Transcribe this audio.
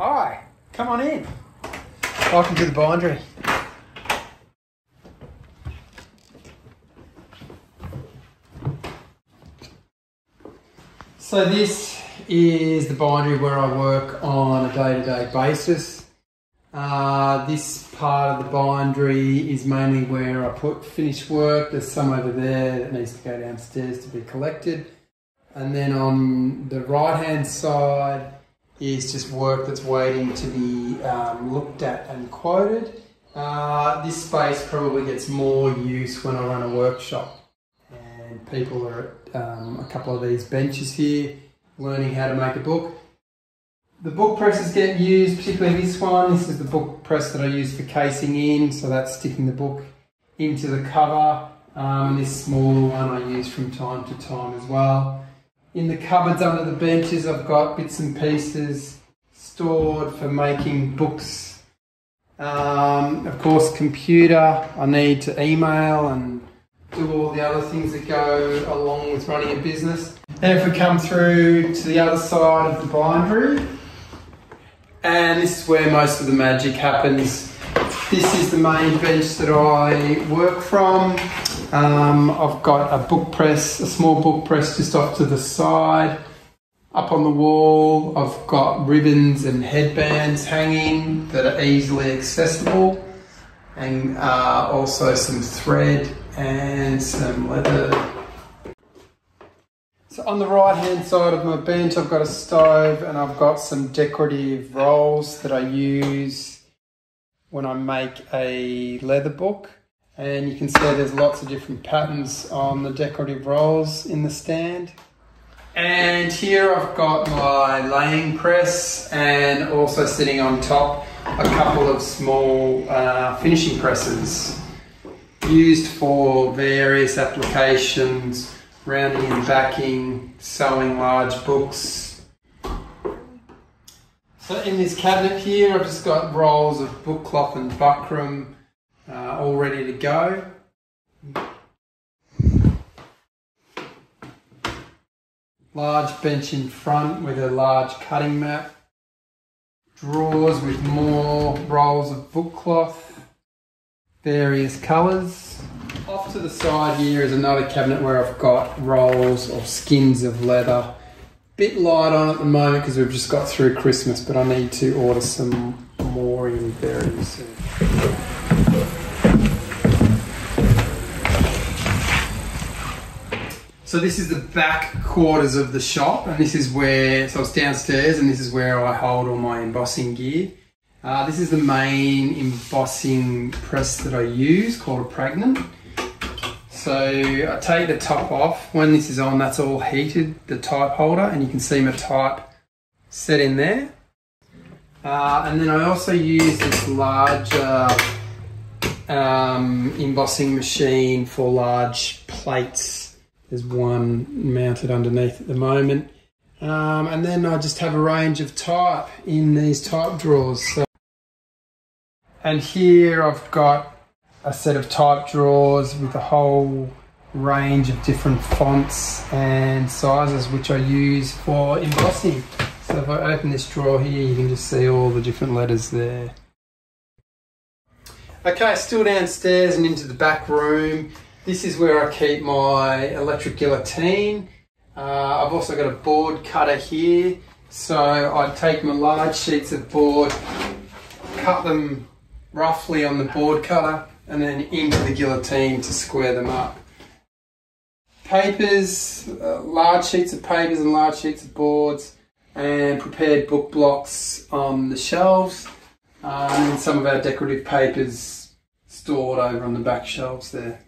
Hi, come on in. Welcome to the bindery. So this is the bindery where I work on a day-to-day basis. This part of the bindery is mainly where I put finished work. There's some over there that needs to go downstairs to be collected. And then on the right-hand side is just work that's waiting to be looked at and quoted. This space probably gets more use when I run a workshop and people are at a couple of these benches here learning how to make a book. The book presses get used, particularly this one. This is the book press that I use for casing in, so that's sticking the book into the cover. And this smaller one I use from time to time as well. In the cupboards under the benches I've got bits and pieces stored for making books. Of course computer, I need to email and do all the other things that go along with running a business. And if we come through to the other side of the bindery, and this is where most of the magic happens. This is the main bench that I work from. I've got a book press, a small book press just off to the side. Up on the wall, I've got ribbons and headbands hanging that are easily accessible, and also some thread and some leather. So on the right hand side of my bench I've got a stove and I've got some decorative rolls that I use when I make a leather book. And you can see there's lots of different patterns on the decorative rolls in the stand. And here I've got my laying press, and also sitting on top a couple of small finishing presses used for various applications, rounding and backing, sewing large books. So in this cabinet here I've just got rolls of book cloth and buckram all ready to go. Large bench in front with a large cutting mat. Drawers with more rolls of book cloth, various colours. Off to the side here is another cabinet where I've got rolls or skins of leather. Bit light on at the moment because we've just got through Christmas, but I need to order some more in very soon. So this is the back quarters of the shop, and this is where, so it's downstairs, and this is where I hold all my embossing gear. This is the main embossing press that I use, called a Pragnant. So I take the top off. When this is on, that's all heated, the type holder, and you can see my type set in there. And then I also use this larger embossing machine for large plates. There's one mounted underneath at the moment. And then I just have a range of type in these type drawers. And here I've got a set of type drawers with a whole range of different fonts and sizes which I use for embossing. So if I open this drawer here, you can just see all the different letters there. Okay, still downstairs and into the back room. This is where I keep my electric guillotine. I've also got a board cutter here. So I take my large sheets of board, cut them roughly on the board cutter, and then into the guillotine to square them up. Papers, large sheets of papers and large sheets of boards, and prepared book blocks on the shelves, and some of our decorative papers stored over on the back shelves there.